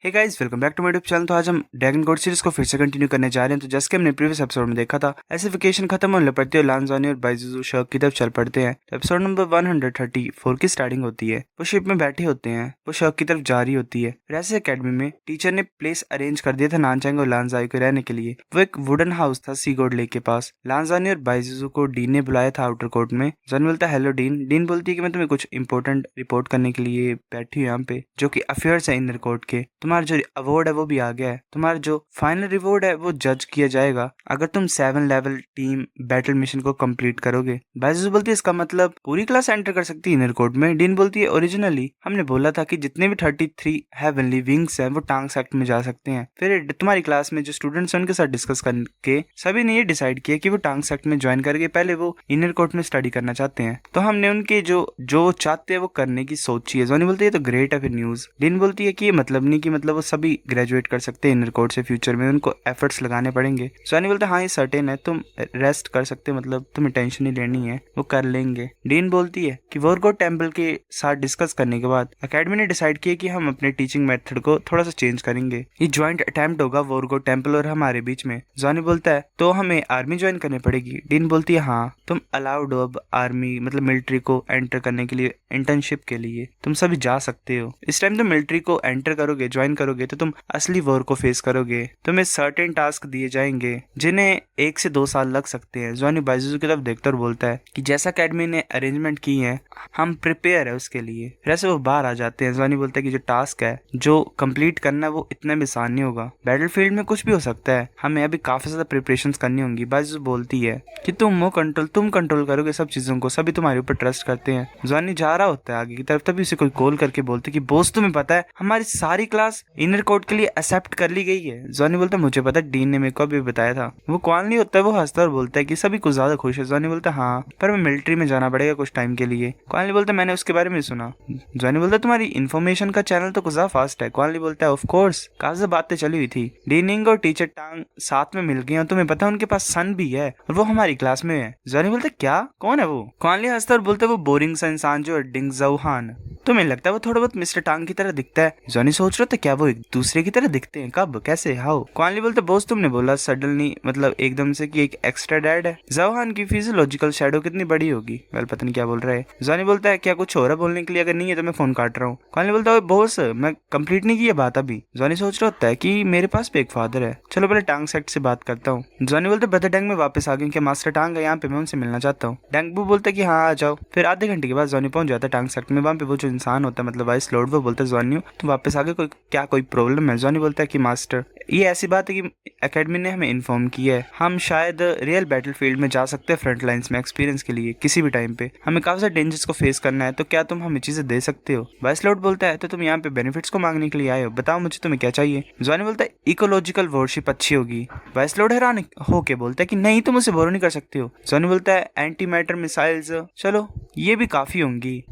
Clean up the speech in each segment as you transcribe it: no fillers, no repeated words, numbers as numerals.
Hey guys, welcome back to my YouTube channel. तो आज हम ड्रैगन कोड सीरीज को फिर से कंटिन्यू करने जा रहे हैं। तो जैसे कि हमने प्रीवियस एपिसोड में देखा था, ऐसे वेकेशन खत्म होने पड़ती है, लांजानी और बाइजुजू शर्क की तरफ चल पड़ते हैं। तो एपिसोड नंबर 134 की स्टार्टिंग होती है। वो शिप में बैठे होते हैं, वो शर्क की तरफ जा रही होती है। ऐसे अकेडमी में टीचर ने प्लेस अरेंज कर दिया था नानचांग और लांजाई को रहने के लिए। वो एक वुडन हाउस था सी गोड लेक के पास। लांजानी और बाइजुजू को डीन ने बुलाया था आउटर कोर्ट में। जॉनी बोलता है हेलो डीन। डीन बोलती है कि मैं तुम्हें कुछ इंपॉर्टेंट रिपोर्ट करने के लिए बैठी हूँ यहाँ पे, जो कि अफेयर्स है इनर कोर्ट के। तुम्हारा जो अवार्ड है वो भी आ गया है। तुम्हारा जो फाइनल रिवॉर्ड है वो जज किया जाएगा अगर तुम 7 लेवल टीम बैटल मिशन को कंप्लीट करोगे। बाइजुजू बोलती है इसका मतलब पूरी क्लास एंटर कर सकती है इनर कोर्ट में। डीन बोलती है ओरिजिनली हमने बोला था कि जितने भी 33 हेवनली विंग्स हैं वो टांग सेक्ट में जा सकते हैं। फिर तुम्हारी क्लास में जो स्टूडेंट्स हैं उनके साथ डिस्कस करके सभी ने ये डिसाइड किया कि वो टांग सेक्ट में ज्वाइन करके पहले वो इनर कोर्ट में स्टडी करना चाहते हैं। तो हमने उनके जो चाहते हैं वो करने की सोची है। जॉनी बोलती है तो ग्रेट है फिर न्यूज। डीन बोलती है कि ये मतलब नहीं कि मतलब वो सभी ग्रेजुएट कर सकते हैं इनर कोर्ट से, फ्यूचर में उनको एफर्ट्स लगाने पड़ेंगे। जॉनी बोलता है हाँ ये सर्टेन है, तुम रेस्ट कर सकते, मतलब तुम्हें टेंशन नहीं लेनी है, वो कर लेंगे। डीन बोलती है कि वोरगोट टेम्पल के साथ डिस्कस करने के बाद अकेडमी ने डिसाइड किया कि हम अपने टीचिंग मेथड को थोड़ा सा चेंज करेंगे। ये ज्वाइंट अटेम्प्ट होगा वोरगोट टेम्पल और हमारे बीच में। जॉनी बोलता है तो हमें आर्मी ज्वाइन करनी पड़ेगी। डीन बोलती है हाँ तुम अलाउड हो अब आर्मी मतलब मिलिट्री को एंटर करने के लिए, इंटर्नशिप के लिए तुम सभी जा सकते हो। इस टाइम तुम मिलिट्री को एंटर करोगे, ज्वाइन करोगे तो तुम असली वॉर को फेस करोगे। तुम्हें सर्टेन टास्क दिए जाएंगे जिन्हें 1 से 2 साल लग सकते हैं। जॉनी बाइजुजू की तरफ देखता और बोलता है कि जैसा अकेडमी ने अरेंजमेंट की है हम प्रिपेयर है उसके लिए। वैसे वो बाहर आ जाते हैं। जॉनी बोलता है कि जो टास्क है जो कंप्लीट करना है वो इतना भी आसान नहीं होगा, बैटलफील्ड में कुछ भी हो सकता है, हमें अभी काफी ज्यादा प्रिपरेशंस करनी होंगी। बाइजुजू बोलती है कि तुम कंट्रोल करोगे सब चीजों को, सभी तुम्हारे ऊपर ट्रस्ट करते हैं। जॉनी जा रहा होता है आगे की तरफ, तभी उसे कोई कॉल करके बोलते कि बॉस तुम्हें पता है हमारी सारी क्लास इनर कोर्ट के लिए एक्सेप्ट कर ली गई है। जॉनी बोलता है मुझे पता, डीन ने मेरे को भी बताया था। वो क्वानली होता है, वो हंसता और बोलता है कि सभी कुछ ज्यादा खुश है। जॉनी बोलता है हाँ पर मैं मिलिट्री में जाना पड़ेगा कुछ टाइम के लिए। क्वानली बोलता है मैंने उसके बारे में सुना। जॉनी बोलता है तुम्हारी इन्फॉर्मेशन का चैनल तो कुछ फास्ट है। क्वानली बोलता है ऑफ कोर्स काफी बातें चली हुई थी, डीनिंग और टीचर टांग साथ में मिल गए और तुम्हें पता है उनके पास सन भी है और वो हमारी क्लास में है। जॉनी बोलता है क्या, कौन है वो? क्वानली हंसता और बोलता है वो बोरिंग सा इंसान जो डिंग ज़ोहान। तुम्हें लगता है वो थोड़ा बहुत मिस्टर टांग की तरह दिखता है? जॉनी सोच रहा था क्या वो एक दूसरे की तरह दिखते हैं, कब, कैसे, हाउ? क्वानली बोलते बॉस तुमने बोला सडनली मतलब एकदम से कि एक एक्स्ट्रा डैड है। ज़ोहान की फिजियोलॉजिकल शैडो कितनी बड़ी होगी? वेल पता नहीं क्या बोल रहा है। जॉनी बोलता है क्या कुछ हो रहा है बोलने के लिए? अगर नहीं है तो मैं फोन काट रहा हूँ। क्वानली बोलता है बॉस मैं कंप्लीट नहीं किया बात अभी। जॉनी सोच रहा होता है कि मेरे पास भी एक फादर है, चलो पहले टांग सेक्ट से बात करता हूँ। जॉनी बोलते ब्रदर डैंग में वापस आ गए क्या? मास्टर टांग है यहाँ पे, मैं उनसे मिलना चाहता हूँ। डैंगबू बोलता है कि हाँ आ जाओ। फिर आधे घंटे के बाद जॉनी पहुंच जाता है टांग सेक्ट में। वहाँ पे वो जो इंसान होता है मतलब वाइस लॉर्ड, वो बोलता है जॉनी तुम वापस आ गए, कोई प्रॉब्लम है? जॉनी बोलता है कि मास्टर ये ऐसी बात है कि एकेडमी ने हमें इन्फॉर्म किया है हम शायद रियल बैटलफील्ड में जा सकते हैं फ्रंट लाइंस में एक्सपीरियंस के लिए किसी भी टाइम पे, हमें काफी सारे डेंजर्स को फेस करना है, तो क्या तुम हमें चीजें दे सकते हो? वाइस लॉर्ड बोलता है तो तुम यहाँ पे बेनिफिट्स को मांगने के लिए आए हो, बताओ मुझे तुम्हें क्या चाहिए? जॉनी बोलता है इकोलॉजिकल वॉरशिप अच्छी होगी। वाइस लॉर्ड हैरान होके बोलता है कि नहीं तुम उसे बोरो नहीं कर सकते हो। जॉनी बोलता है एंटी मैटर मिसाइल्स, चलो ये भी काफी होंगी,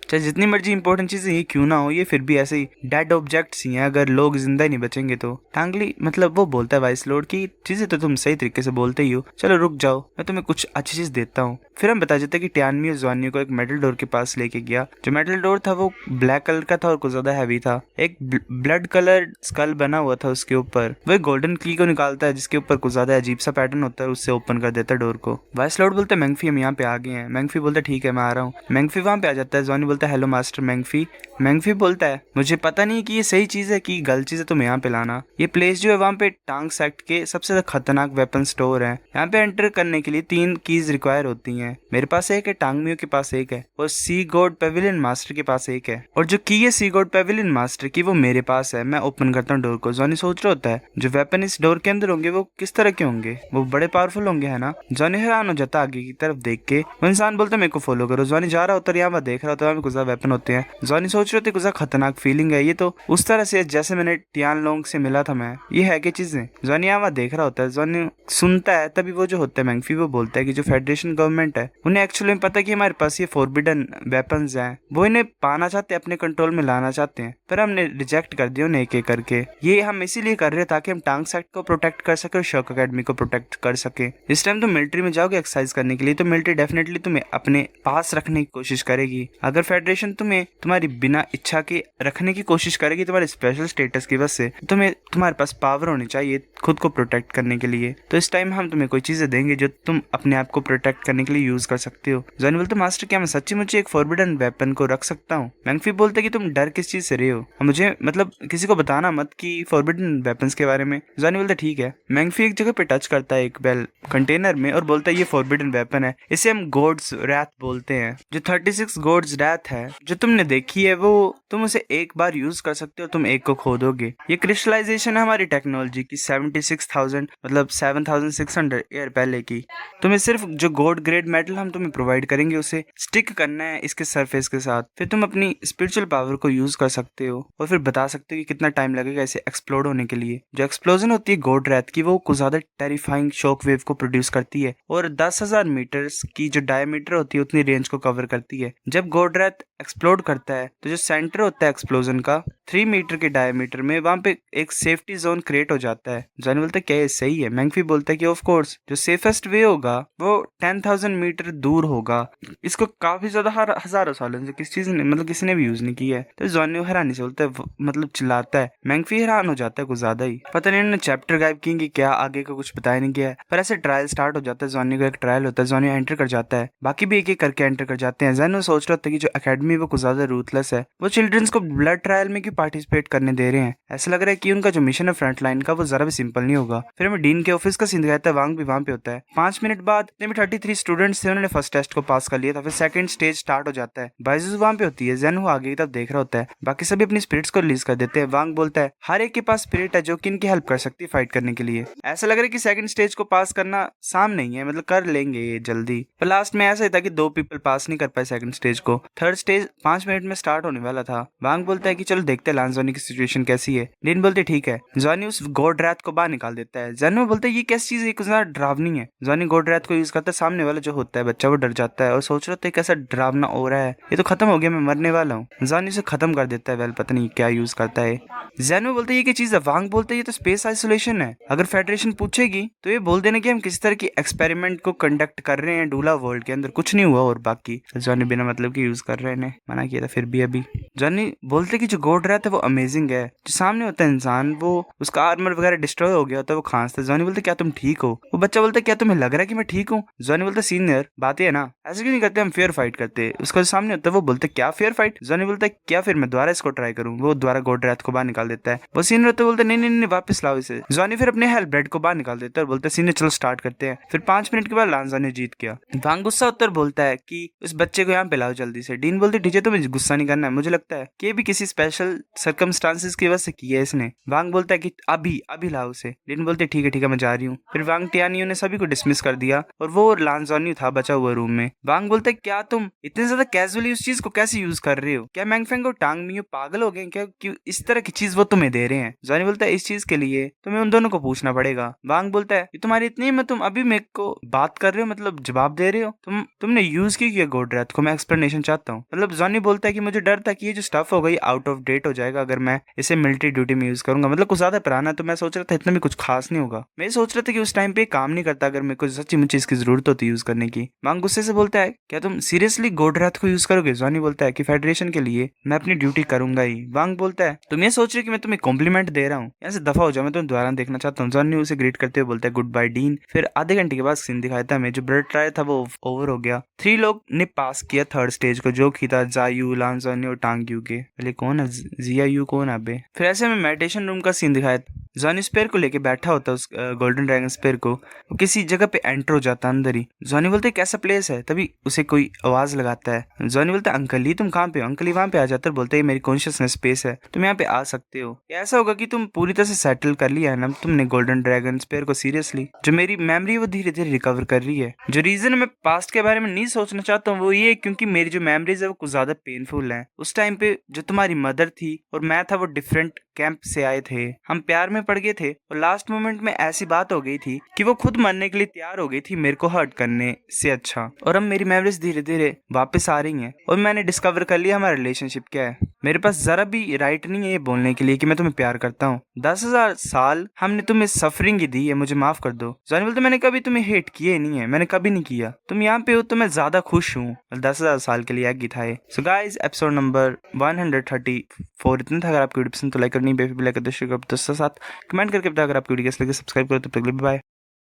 चाहे जितनी मर्जी इंपॉर्टेंट चीजें ही क्यों ना हो, ये फिर भी ऐसे ही डेड ऑब्जेक्ट्स ही हैं, अगर लोग जिंदा ही नहीं बचेंगे तो। टांगली मतलब वो बोलता है वाइस लॉर्ड की चीजें तो तुम सही तरीके से बोलते ही हो, चलो रुक जाओ मैं तुम्हें कुछ अच्छी चीज देता हूँ। फिर हम बता देते कि टियानमी और जॉनी को एक मेटल डोर के पास लेके गया। जो मेटल डोर था वो ब्लैक कलर का था और कुछ ज्यादा हैवी था। एक ब्लड कलर स्कल बना हुआ था उसके ऊपर। वो एक गोल्डन की को निकालता है जिसके ऊपर कुछ ज्यादा अजीब सा पैटर्न होता है, उससे ओपन कर देता है डोर को। वाइस लॉर्ड बोलता है मैंगफी हम यहाँ पे आ गए हैं। मैंगफी बोलता है ठीक है मैं आ रहा हूँ। मैंगफी वहाँ पे आ जाता है। जॉनी बोलता है हेलो मास्टर मैंगफी। मैंगफी बोलता है मुझे पता नहीं कि ये सही चीज है कि गलत चीज है, तुम यहाँ पे लाना। ये प्लेस जो है वहाँ पे टांग सेक्ट के सबसे ज्यादा खतरनाक वेपन स्टोर है। यहाँ पे एंटर करने के लिए 3 कीज रिक्वायर होती हैं। मेरे पास एक है, टांगमियो के पास एक है और सी गॉड पेविलियन मास्टर के पास एक है। और जो की है सी गॉड पेविलियन मास्टर की वो मेरे पास है। मैं ओपन करता हूँ डोर को। जॉनी सोच रहा होता है जो वेपन इस डोर के अंदर होंगे वो किस तरह के होंगे, वो बड़े पावरफुल होंगे है ना। जॉनी हैरान हो जाता आगे की तरफ देख के। वो इंसान बोलता है मेरे को फॉलो करो। जॉनी जा रहा होता है, यहाँ देख रहा होता है कुछ वेपन होते हैं। जॉनी सोच रहे थे कुछ खतरनाक फीलिंग है, ये तो उस तरह से जैसे मैंने टियान लोंग से मिला था मैं, ये है क्या चीजें? जॉनी यहाँ देख रहा होता है। जॉनी सुनता है तभी वो जो होता है मैंगफी वो बोलता है कि जो फेडरेशन गवर्नमेंट है उन्हें एक्चुअली में पता है कि हमारे पास ये फॉरबिडन वेपन्स हैं, वो इन्हें पाना चाहते हैं, अपने कंट्रोल में लाना चाहते हैं, पर हमने रिजेक्ट कर दिया उन्हें एक एक करके। ये हम इसीलिए कर रहे हैं ताकि हम टांग सेक्ट को प्रोटेक्ट कर सके और शर्क अकेडमी को प्रोटेक्ट कर सके। इस टाइम तुम मिलिट्री में जाओगे एक्सरसाइज करने के लिए तो मिलिट्री डेफिनेटली तुम्हें अपने पास रखने की कोशिश करेगी। अगर फेडरेशन तुम्हें तुम्हारी बिना इच्छा के रखने की कोशिश करेगी तुम्हारे स्पेशल स्टेटस की वजह से। तुम्हें तुम्हारे पास पावर होनी चाहिए खुद को प्रोटेक्ट करने के लिए। तो इस टाइम हम तुम्हें कोई चीजें देंगे जो तुम अपने आप को प्रोटेक्ट करने के लिए यूज कर सकते हो। जॉनी बोलते मास्टर क्या मैं सच्ची मुझे एक फॉरबिडन वेपन को रख सकता हूँ? मैंगफी बोलते कि तुम डर किस चीज से रहे हो, मुझे मतलब किसी को बताना मत कि फॉरबिडन वेपन्स के बारे में। जॉनी बोलते ठीक है। मैंगफी एक जगह पे टच करता है एक बेल कंटेनर में और बोलता है ये फॉरबिडन वेपन है, इसे हम गॉड्स रैथ बोलते हैं। जो 36 गॉड्स रैथ है जो तुमने देखी है वो तुम उसे एक बार यूज कर सकते हो, तुम एक को खो दोगे। ये क्रिस्टलाइजेशन है हमारी टेक्नोलॉजी की 76,000 मतलब 7,600 ईयर पहले की। तुम्हें सिर्फ जो गॉड ग्रेड मेटल हम तुम्हें प्रोवाइड करेंगे उसे स्टिक करना है इसके सरफेस के साथ, फिर तुम अपनी स्पिरिचुअल पावर को यूज कर सकते हो और फिर बता सकते हो कि कितना टाइम लगेगा इसे एक्सप्लोड होने के लिए। जो एक्सप्लोजन होती है गॉड रैथ की वो कुछ ज्यादा टेरिफाइंग शॉक वेव को प्रोड्यूस करती है और 10,000 मीटर्स की जो डायमीटर होती है उतनी रेंज को कवर करती है। जब गॉड रैथ एक्सप्लोड करता है तो जो सेंटर होता है एक्सप्लोजन का 3 मीटर के डायमीटर में वहां पे एक सेफ्टी जोन क्रिएट हो जाता है। जॉनी बोलता है क्या ये सही है? मैंगफी बोलता है कि ऑफ कोर्स जो सेफेस्ट वे होगा वो 10,000 मीटर दूर होगा। इसको काफी ज्यादा हजारों सालों से किसी चीज ने मतलब किसी ने भी यूज नहीं किया है। तो जॉनी हैरानी से बोलता है मतलब चिल्लाता है। मैंगफी हैरान हो जाता है कुछ ज्यादा ही, पता नहीं इन्होंने चैप्टर गायब किए क्या आगे का कुछ बताया नहीं गया है। पर ऐसे ट्रायल स्टार्ट हो जाता है। जॉनी का एक ट्रायल होता है, जॉनी एंटर कर जाता है, बाकी भी एक एक करके एंटर कर जाते हैं। जॉनी सोच रहा था कि जो एकेडमी वो कुछ ज्यादा रूथलेस है, वो चिल्ड्रंस को ब्लड ट्रायल में क्यों पार्टिसिपेट करने दे रहे हैं। ऐसा लग रहा है कि उनका जो मिशन है फ्रंट लाइन का वो जरा भी सिंपल नहीं होगा। फिर हमें डीन के ऑफिस का सीन दिखाता है, वांग भी वहां पे होता है। 5 मिनट बाद 33 स्टूडेंट्स थे, उन्होंने फर्स्ट टेस्ट को पास कर लिया था। फिर सेकंड स्टेज स्टार्ट हो जाता है। बाइजू वहां पे होती है, जेनहू आगे की तरफ देख रहा होता है, बाकी सभी अपनी स्पिरिट्स को रिलीज कर देते हैं। वांग बोलता है हर एक के पास स्पिरिट है जो कि इनकी हेल्प कर सकती है फाइट करने के लिए। ऐसा लग रहा है कि सेकंड स्टेज को पास करना आसान नहीं है, मतलब कर लेंगे ये जल्दी। पर लास्ट में ऐसा ही था कि 2 पीपल पास नहीं कर पाए सेकंड स्टेज को। थर्ड स्टेज 5 मिनट में स्टार्ट होने वाला था। वांग बोलता है कि चलो देखते हैं लान जॉनी की सिचुएशन कैसी है। डीन बोलते ठीक है। जॉनी उस गॉड रैथ को बाहर निकाल देता है। जेनहू बोलता है ये कैसी चीज है, कुछ ज्यादा डरावनी है। जॉनी गॉड रैथ को यूज करता है, सामने वाला जो होता है बच्चा वो डर जाता है और सोच रहा था कैसा डरावना हो रहा है, ये तो खत्म हो गया, मैं मरने वाला हूँ। जॉनी उसे खत्म कर देता है। वेल पता नहीं क्या यूज करता है। जेनहू बोलते है ये क्या चीज है। वांग बोलते है ये तो स्पेस आइसोलेशन है, अगर फेडरेशन पूछेगी तो ये बोल देना कि हम किसी तरह की एक्सपेरिमेंट को कंडक्ट कर रहे हैं डूला वर्ल्ड के अंदर, कुछ नहीं हुआ। और बाकी जॉनी बिना मतलब की यूज कर रहे हैं, मना किया था फिर भी। अभी जॉनी बोलते कि जो गॉड रैथ है वो अमेजिंग है, जो सामने होता है इंसान वो उसका आर्मर वगैरह डिस्ट्रॉय हो गया होता है, वो खांसता है। जॉनी बोलते क्या तुम ठीक हो? वो बच्चा बोलता क्या तुम्हें लग रहा है कि मैं ठीक हूँ? जॉनी बोलता सीनियर बात है ना, ऐसे क्यों नहीं करते, हम फेयर फाइट करते। उसका जो सामने होता है वो बोलते क्या फेयर फाइट? जॉनी बोलता है क्या फिर मैं दोबारा इसको ट्राई करूँ? वो दोबारा गॉड रैथ को बाहर निकाल देता है। वो सीनियर होता है बोलते नहीं वापस लाओ इसे। जॉनी फिर अपने हेल्प ब्रेड को बाहर निकाल देता है और बोलता है सीनियर चलो स्टार्ट करते हैं। फिर 5 मिनट के बाद लांजा ने जीत गया। वांग गुस्सा उत्तर बोलता है कि उस बच्चे को यहाँ पे लाओ जल्दी से। डीन बोलते टीचर तुम्हें गुस्सा नहीं करना है, मुझे लगता है कि भी किसी स्पेशल सर्कमस्टांसेस की वजह से किया है इसने। वांग बोलता है कि अभी लाओ उसे। डीन बोलते ठीक है मैं जा रही हूँ। फिर वांग टियानियो ने सभी को डिसमिस कर दिया और वो लांजानी था बचा हुआ रूम में। वांग बोलता है क्या तुम इतने ज्यादा कैजुअली उस चीज को कैसे यूज कर रहे हो? क्या मैंगफेंग और टांग मियो पागल हो गए क्या? क्यों इस तरह की चीज वो तुम्हें दे रहे हैं? जॉनी बोलता है इस चीज के लिए तुम्हें उन दोनों को पूछना पड़ेगा। वांग बोलता है तुम्हारी इतनी हिम्मत, तुम अभी मेरे को बात कर रहे हो, मतलब जवाब दे रहे हो? तुमने यूज क्यों किया गॉड रैथ को? मैं एक्सप्लेनेशन चाहता हूँ। मतलब जॉनी बोलता है कि मुझे डर था कि ये जो स्टफ होगा ये आउट ऑफ डेट हो जाएगा अगर मैं इसे मिलिट्री ड्यूटी में यूज करूंगा, मतलब कुछ ज्यादा पुराना, तो मैं सोच रहा था इतना भी कुछ खास नहीं होगा। मैं सोच रहा था कि उस टाइम पे काम नहीं करता अगर मेरे को सच्ची मुझे इसकी जरूरत होती यूज करने की। वांग गुस्से से बोलता है क्या तुम सीरियसली गॉड रैथ को यूज करोगे? जॉनी बोलता है कि फेडरेशन के लिए मैं अपनी ड्यूटी करूंगा ही। वांग बोलता है तुम ये सोच रहे हो कि मैं तुम्हें कॉम्प्लीमेंट दे रहा हूँ, यहाँ से दफा हो जाओ, मैं तुम्हें दोबारा देखना चाहता हूँ। जॉनी उसे ग्रीट करते हुए बोलता है गुड बाय डीन। फिर आधे घंटे के बाद सीन दिखाता है हमें जो ब्लड ट्रायल था वो ओवर हो गया। 3 लोग ने पास किया थर्ड स्टेज को, जो की था जायू, लांजोनी और टांग यू के। पहले कौन है जिया यू, कौन है बे? फिर ऐसे में मेडिटेशन रूम का सीन दिखाया। जॉनी स्पेयर को लेके बैठा होता है, उस गोल्डन ड्रैगन स्पेयर को, वो किसी जगह पे एंटर हो जाता है अंदर ही। जॉनी बोलते है कैसा प्लेस है? तभी उसे कोई आवाज लगाता है। जॉनी बोलता है अंकल ही तुम कहाँ पे हो? अंकल ही वहां पे आ जाता है, बोलते है मेरी कॉन्शियसनेस स्पेस है, तुम यहाँ पे आ सकते हो। ऐसा होगा कि तुम पूरी तरह से सेटल कर लिया है ना तुमने गोल्डन ड्रैगन स्पेयर को सीरियसली। जो मेरी मेमोरी वो धीरे धीरे रिकवर कर रही है। जो रीजन मैं पास्ट के बारे में नहीं सोचना चाहता हूँ वो ये क्योंकि मेरी जो मेमोरीज है वो कुछ ज्यादा पेनफुल है। उस टाइम पे जो तुम्हारी मदर थी और मैं था वो डिफरेंट कैंप से आए थे, हम प्यार में पड़ गए थे और लास्ट मोमेंट में ऐसी बात हो गई थी कि वो खुद मरने के लिए तैयार हो गई थी मेरे को हर्ट करने से अच्छा। और अब मेरी मेमोरीज धीरे धीरे वापस आ रही हैं और मैंने डिस्कवर कर लिया हमारा रिलेशनशिप क्या है। मेरे पास जरा भी राइट नहीं है ये बोलने के लिए कि मैं तुम्हें प्यार करता हूँ। 10,000 साल हमने तुम्हें सफरिंग ही दी है, मुझे माफ कर दो। जॉनी बोलते मैंने कभी तुम्हें हेट किया ही नहीं है, मैंने कभी नहीं किया। तुम यहाँ पे हो तो मैं ज्यादा खुश हूँ। 10,000 साल के लिए एक गीत है। सो गाइस, एपिसोड नंबर 134 इतना था। अगर आपकी वीडियो पसंद तो लाइक करनी, बेफिक्र लाइक दोस्तों के साथ कमेंट करके बताओ। अगर आपकी वीडियो कैसी लगी सब्सक्राइब करो। तब तक बाय।